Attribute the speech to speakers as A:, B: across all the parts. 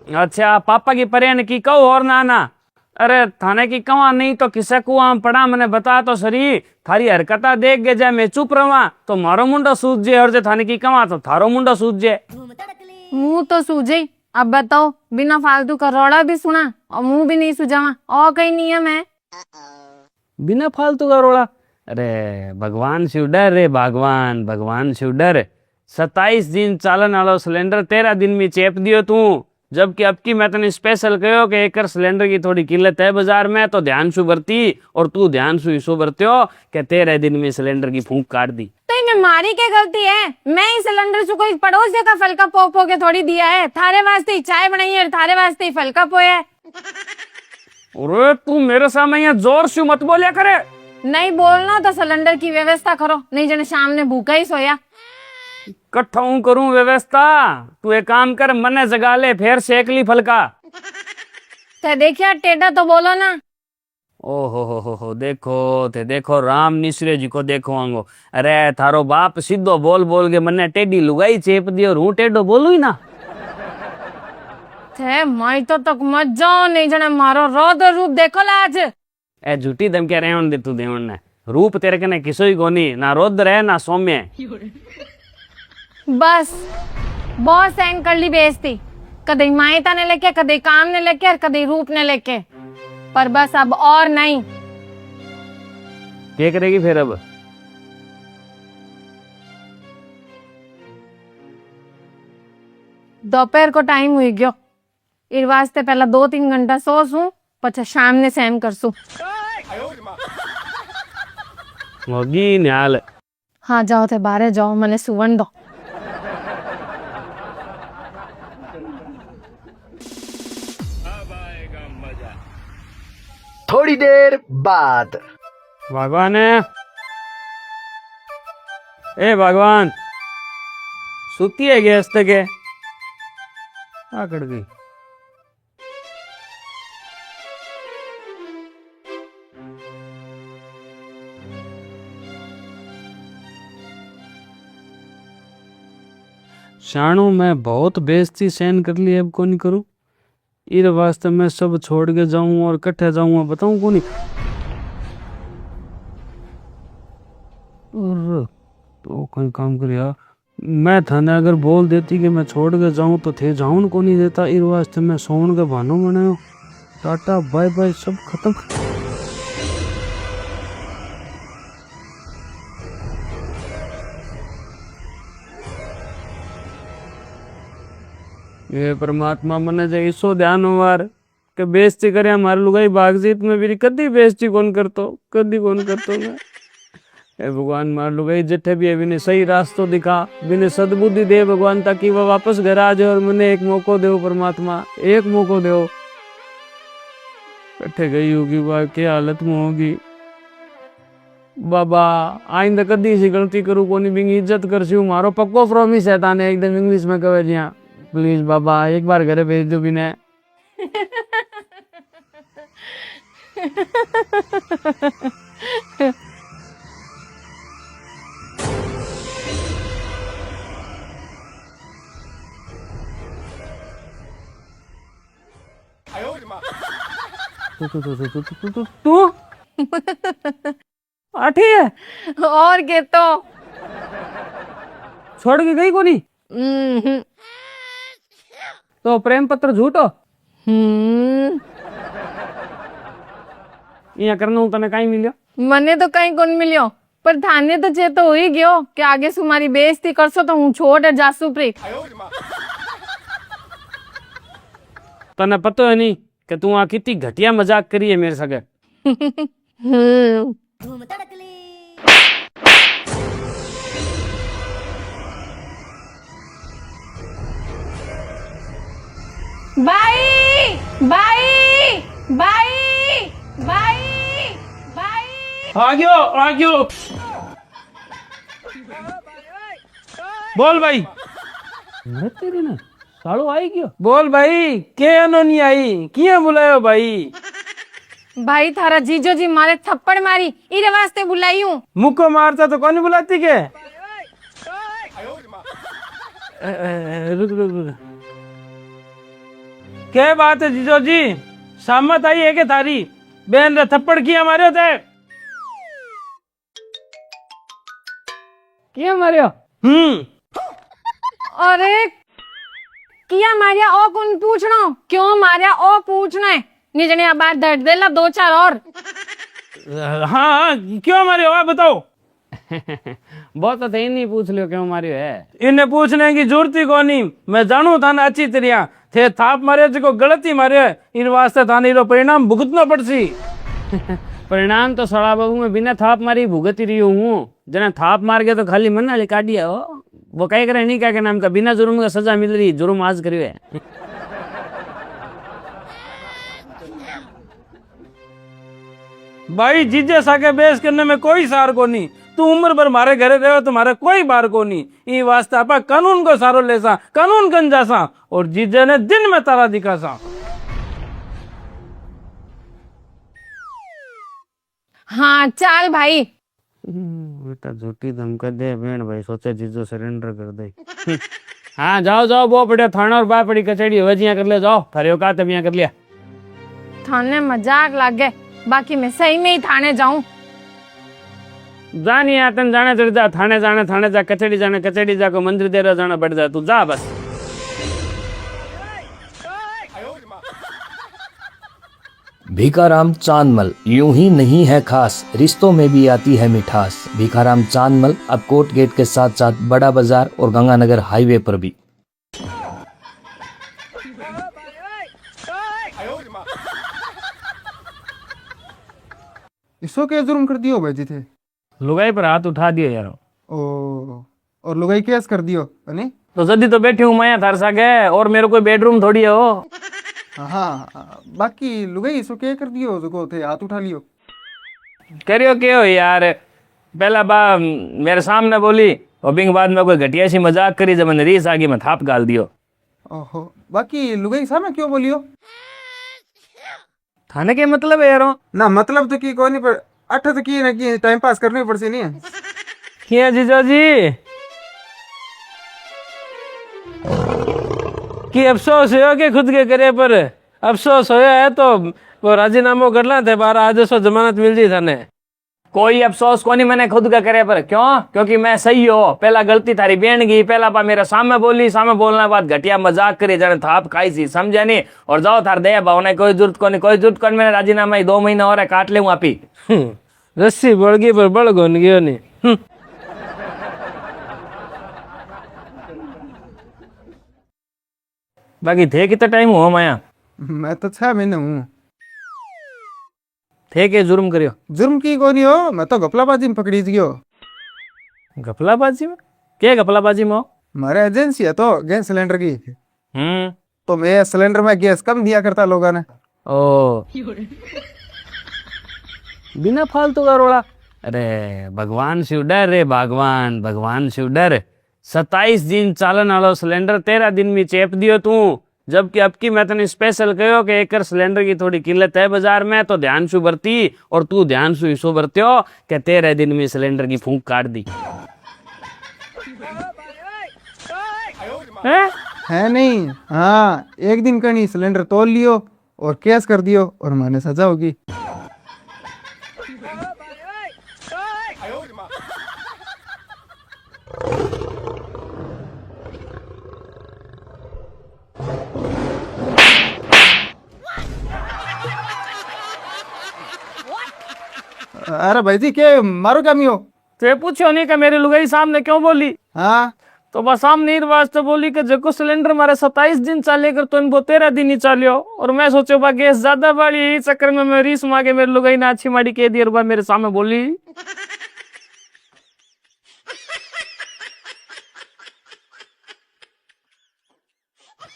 A: अच्छा पापा की पर्यान की कहो और नाना। अरे थाने की कवा नहीं तो किसे को आम पड़ा मैंने बता तो सरी। थारी हरकता देख के जाए मैं चुप रहा तो मारो मुंडो सूझ जे और जे थाने की कवा तो थारो मुंडो सूझ जे।
B: मुंह तो सूझे। अब बताओ बिना फालतू का रौड़ा भी सुना और मुंह भी नहीं सुझावा और कई नियम है।
A: बिना फालतू का रोड़ा। अरे भगवान शिव डर रे भगवान भगवान शिव डर। 27 दिन चालन वालो सिलेंडर 13 दिन में चेप दियो तू। जबकि अब की मैं तने स्पेशल कहो कि एक सिलेंडर की थोड़ी किल्लत है बाजार में तो ध्यान सु बरती और तू ध्यान सु इसो बरत्यो कि 13 दिन में सिलेंडर की फूंक काट दी।
B: तो इनमें मारी क्या गलती है? मैं ही सिलेंडर से कोई पड़ोसी का फलका पो के थोड़ी दिया है। थारे वास्ते ही चाय बनाई है, थारे वास्ते ही फलका पोया है।
A: अरे तू मेरे सामने यहाँ जोर से मत बोलिया करे।
B: नहीं बोलना तो सिलेंडर की व्यवस्था करो, नहीं जने सामने भूखा ही सोया।
A: कट्ठा करूं व्यवस्था। तू एक काम कर मने जगा ले फिर सेक ली फलका।
B: ते देखिया टेढ़ा तो बोलो ना।
A: ओ हो देखो थे देखो राम निसरे जी को देखो आंगो। अरे थारो बाप सीधो बोल बोल के मने टेढ़ी लुगाई चेप दियो और हूं टेढ़ो बोलू ही ना।
B: थे मैं तो तक मत जाओ, नहीं जने मारो रौद्र रूप देखो लाज।
A: ए झूठी धमकिया रेवण दे तू देवण ने। रूप तेरे कने किसो ही कोनी ना रौद्र है ना सौम्य।
B: बस बहुत सहन कर ली बेइज्जती, कदे मायता ने लेके, कदे काम ने लेके और कदे रूप ने लेके, पर बस अब और नहीं।
A: क्या करेगी फिर अब?
B: दोपहर को टाइम हुई गयो, इस वास्ते पहला 2-3 घंटा सो सू पछे शाम ने सहन कर सू।
A: होगी न्याल।
B: हाँ जाओ थे बाहर जाओ, मने सुवन दो।
C: थोड़ी देर बाद।
A: भगवान है ए भगवान सुती है गैस तक है आकड़ गई। शानू मैं बहुत बेइज्जती सहन कर ली, अब कौन करूं। इस वास्ते मैं सब छोड़ के जाऊं और कट्ठे जाऊंगा बताऊं कौन। और तो कोई काम करिया मैं थाने अगर बोल देती कि मैं छोड़ के जाऊं तो थे जाऊन को नहीं देता। इस वास्ते मैं सोन का बहानो बनायो। टाटा बाय बाय सब खत्म। ये परमात्मा मने जे इसो ध्यान होवार के बेइज्जती करे हमारे लुगाई बागजीत में भी कदी बेइज्जती कौन करतो, कदी कौन करतो मैं। ए भगवान मार लुगाई जिथे भी है बिने सही रास्तो दिखा, बिने सद्बुद्धि दे भगवान ताकि वह वापस घर आ जाए और मने एक मौको दो परमात्मा, एक मौको दो। कट्ठे गई होगी वह क्या हालत में होगी बाबा। आइंदा कदी सी गलती करूँ कोनी बिंगी इज्जत करसी मारो पक्को प्रॉमिस है ताने एकदम इंग्लिश में कहे जिया। प्लीज बाबा एक बार घरे भेज दो बिने। तू आठी है
B: और के तो
A: छोड़ के गई कोनी तो प्रेम पत्र झूठो यहाँ करना तने कहीं मिलियो।
B: मने तो कहीं कौन मिलियो, पर थाने तो चेतो हो ही गयो कि आगे से हमारी बेइज्जती करसो तो हूँ छोड़ जासू प्री।
A: तने पतो है नहीं कि तू वहां कितनी घटिया मजाक करी है मेरे सगे।
B: बाई बाई बाई बाई बाई
A: आ गयो बोल भाई। मैं तेरी ना सालो आई गयो बोल भाई के अनो नहीं आई किया बुलायो भाई।
B: भाई थारा जीजो जी मारे थप्पड़ मारी इरे वास्ते बुलाई हूँ।
A: मुक्को मारता तो कौन बुलाती के। रुक
D: क्या बात है जीजो जी, सामत आई है के थारी बहन ने थप्पड़ किया मारे थे?
A: क्या मारियो?
B: अरे किया मारिया ओ कौन पूछना, क्यों मारिया ओ पूछना है। निजने बार दर्द दे ला दो चार और।
D: हाँ क्यों मारे हो बताओ।
A: बहुत तो थे नहीं पूछ लियो क्यों मारियो है।
D: इन्हें पूछने की जरूरत ही कोनी, मैं जानू थाने अच्छी तरह थे थाप मारे जो गलती मारे इन वास्ते थाने रो परिणाम भुगतना पड़सी।
A: परिणाम तो सड़ा बाबू में बिना थाप मारी भुगत ही रही हूँ। जना थाप मार के तो खाली मन नाले काटिया हो, वो कह करे नहीं क्या के नाम का बिना जुर्म का सजा मिल रही, जुर्म आज करियो है।
D: भाई जीजे साके बेस करने में कोई सार को नहीं, तू उम्र भर मारे घरे रहे तुम्हारे कोई बार को नहीं। ई वास्ते आपा कानून को सारो लेसा, कानून कन जासा और जीजे ने दिन में तारा दिखासा।
B: हाँ चल भाई।
A: बेटा झूठी धमका दे बहन भाई, सोचे जीजो सरेंडर कर दे। हाँ जाओ जाओ, वो पड़े थाना और बा पड़ी कचहरी हो कर ले जाओ, थारे औकात अब यहाँ कर लिया।
B: थाने मजाक लागे, बाकी मैं सही में ही थाने जाऊं।
A: जा नहीं आतन जाने चढ़ जा, थाने जाने थाने जा, कचहरी जाने कचहरी जा, को मंदिर देरा जाना बढ़ जा, तू जा बस।
E: भीखाराम चांदमल यूं ही नहीं है खास, रिश्तों में भी आती है मिठास। भीखाराम चांदमल अब कोर्ट गेट के साथ साथ बड़ा बाजार और गंगानगर हाईवे पर भी।
F: इसको क्या जुर्म कर दियो भाई जी थे?
A: लुगाई पर हाथ उठा दियो यार।
F: ओ और लुगाई केस कर दियो अने?
A: तो जल्दी तो बैठी हूँ मैं थार सागे, और मेरे कोई बेडरूम थोड़ी है हो।
F: हाँ बाकी लुगाई इसको क्या कर दियो जो थे हाथ उठा लियो?
A: करियो क्यों यार, पहला बा मेरे सामने बोली और बिंग बाद में कोई घटिया सी मजाक करी, जब मैंने रीस आगे में थाप गाल दियो।
F: ओहो बाकी लुगाई सामने क्यों बोलियो?
A: थाने के मतलब है यारो
F: ना मतलब तो की कोई नहीं, पर अठ तो की ना की टाइम पास करनी पड़सी नहीं है।
A: क्या जीजो जी कि अफसोस हो के खुद के करे पर अफसोस होया है तो वो राजीनामो कर ला थे, 12 आदेशों जमानत मिल जी थाने। कोई अफसोस को नहीं मैंने खुद का करे पर, क्यों? क्योंकि मैं सही हो। पहला गलती थारी बहन की, पहला बा मेरे सामने बोली, सामने बोलने बाद घटिया मजाक करी, जाने थाप खाई सी, समझा नहीं। और जाओ थार दे भावना, कोई जरूरत को नहीं, कोई जरूरत को नहीं। मैंने राजीनामा ही 2 महीना और है, काट ले आप ही।
D: रस्सी बढ़ गई पर बड़ गन गयो नहीं।
A: बाकी थे कितना टाइम हुआ माया?
F: मैं तो 6 महीने हूँ।
A: थे के जुर्म करियो?
F: जुर्म की कोनी हो, मैं तो घपलाबाजी में पकड़ी गयो।
A: घपलाबाजी में? क्या घपलाबाजी में हो?
F: हमारे एजेंसी है तो गैस सिलेंडर की,
A: हम्म,
F: तो मैं सिलेंडर में गैस कम दिया करता लोगों ने।
A: ओ बिना फालतू का रोड़ा। अरे भगवान शिव डर रे, भगवान भगवान शिव डर। 27 दिन चालन वालो सिलेंडर 13 दिन में चेप दियो तू, जबकि अब की मैं तने स्पेशल कहो कि एक सिलेंडर की थोड़ी किल्लत है बाजार में, तो ध्यान सु बरती और तू ध्यान सु इसो बरत्यो कि 13 दिन में सिलेंडर की फूंक काट दी
F: है नहीं? हाँ एक दिन कहीं सिलेंडर तोल लियो और केस कर दियो और माने सजा होगी। अरे भाई जी क्या मारो क्या मियो?
A: तो पूछो नहीं कि मेरी लुगाई सामने क्यों बोली?
F: हाँ
A: तो बस सामने ही वास्ते बोली कि जो सिलेंडर मारे 27 दिन चाले कर तो इनको 13 दिन ही चालियो। और मैं सोचो बा गैस ज्यादा बड़ी, इस चक्कर में मैं रीस मांगे मेरी लुगाई ना अच्छी माड़ी कह दी और बा मेरे सामने बोली।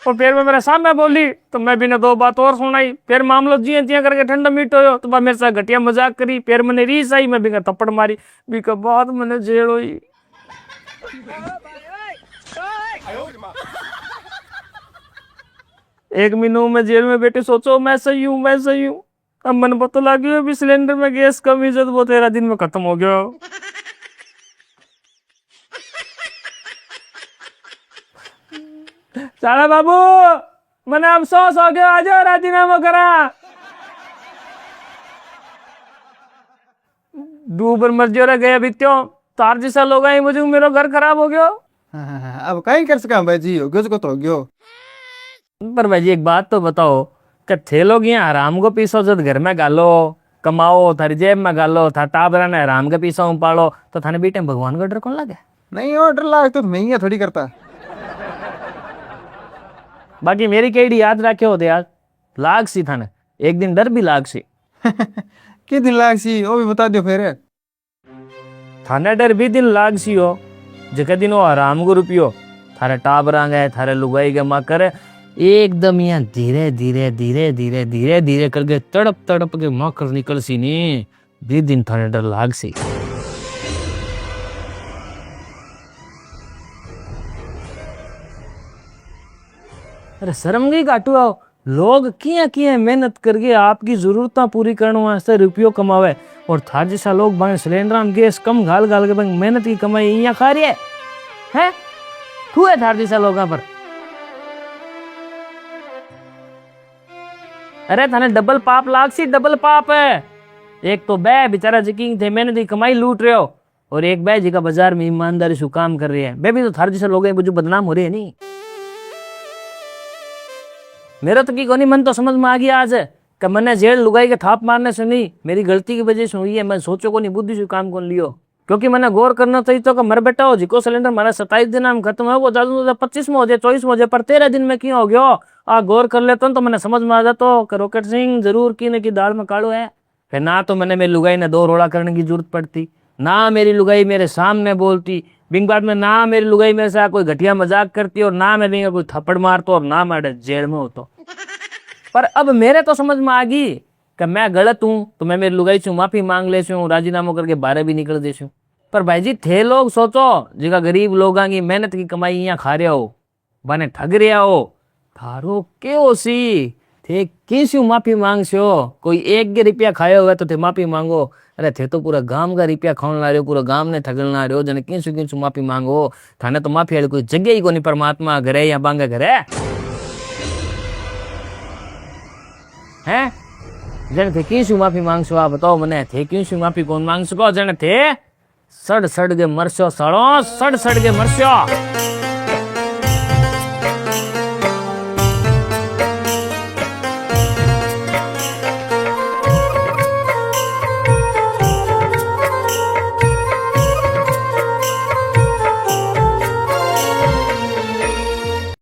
A: और फिर मैं मेरे सामने बोली तो मैं भी ने 2 बात और सुनाई। फिर मामलो जिया जिया करके ठंडा मीट हो तो बा मेरे साथ घटिया मजाक करी। फिर मैंने रीस आई, मैं भी थप्पड़ मारी, भी के बाद मैंने जेल हुई। एक महीनों में जेल में बैठे, सोचो मैं सही हूँ मैं सही हूँ। अब मन पता लगी अभी सिलेंडर में गैस कम इज्जत वो 13 दिन में खत्म हो गया। साला बाबू
D: मैंने अफसोस हो गया, आ जाओ राजीनामा करा। दूबर मर जो गया बीत्यो, तार जैसा लोग आई मुझे, मेरा घर खराब हो गया।
F: अब कहीं कर सका भाई जी, हो गयो तो हो गयो।
D: पर भाई जी एक बात तो बताओ, कि थे लोग यहाँ हराम को पीसो जब घर में गालो, कमाओ, थारी जेब में गालो, था टाबरा ने हराम के पीसा पालो, तो थाने बेटे भगवान का डर कौन लगे?
F: नहीं ऑर्डर लाग तो मैं ही थोड़ी करता।
D: बाकी मेरी केड़ी याद रखे हो यार, लाग सी थाने एक दिन डर भी लाग सी।
F: कि दिन लाग सी वो भी बता दियो फिर।
D: थाने डर भी दिन लाग सी हो, जके दिन वो हराम को रुपियो थारे टाबरा गए, थारे लुगाई के माँ करे एकदम यहाँ धीरे धीरे धीरे धीरे धीरे धीरे करके तड़प तड़प के मकर निकल सी नी, भी दिन थाने डर लाग सी। अरे शर्म की काटू आओ, लोग किया किया मेहनत करके आपकी जरूरतां पूरी करने वास्ते रुपयो कमावे, और थार जैसा लोग बाहर सिलेंडर में गैस कम घाल घाल के मेहनत की कमाई यहाँ खा रही है? थू है थार जैसा लोगों पर। अरे थाने डबल पाप लाग सी, डबल पाप है। एक तो बे बेचारा जिकिंग थे मेहनत की कमाई लूट रहे हो, और एक बे जी का बाजार में ईमानदारी से काम कर रही है। बे भी तो थार जैसे लोग हैं जो बदनाम हो रहे हैं। नहीं मेरा तो की कोनी मन तो समझ में आ गया आज कि मैंने जेल लुगाई के थाप मारने से नहीं, मेरी गलती की वजह से हुई है। मैं सोचो को नहीं, बुद्धि से काम कौन लियो, क्योंकि मैंने गौर करना चाहिए तो कि मर बेटा हो जिको सिलेंडर हमारा 27 दिन में खत्म है, वो ज्यादा 25 में हो जाए, 24 में हो जाए, पर 13 दिन में क्यों हो गया? आ गौर कर लेता तो मैंने समझ में आ जाता कि रॉकेट सिंह जरूर की न की दाल में काड़ो है। फिर ना तो मैंने मेरी लुगाई ने दो रोड़ा करने की जरूरत पड़ती, ना मेरी लुगाई मेरे सामने बोलती, बिंग बाद में ना मेरी लुगाई मेरे साथ कोई घटिया मजाक करती, और ना मैं कोई थप्पड़ मारता, और ना मैं जेल में होता। पर अब मेरे तो समझ में आ गई कि मैं गलत हूँ, तो मैं मेरी लुगाई से माफी मांग ले, राजीनामा करके बाहर भी निकल दे। पर भाई जी थे लोग सोचो जिका गरीब लोगों की मेहनत की कमाई यहाँ खा रहे हो, बने ठग रहा हो, थारो के हो सी थे किसी माफी मांग से हो? कोई एक के रुपया खाए हुए तो थे माफी मांगो। अरे थे तो पूरा गांव का रुपया खाने ला रहे हो, पूरा गांव ने ठगन ला रहे हो, जने किंसु किंसु माफी मांगो। थाने तो माफी वाली कोई जगह ही को नहीं, परमात्मा घरे या बांगे घरे हैं? जने थे किंसु माफी मांग सो? आप बताओ मने, थे किंसु माफी कौन मांग सको? जने थे सड़ सड़ के मरसो, सड़ो सड़ सड़ के मरसो।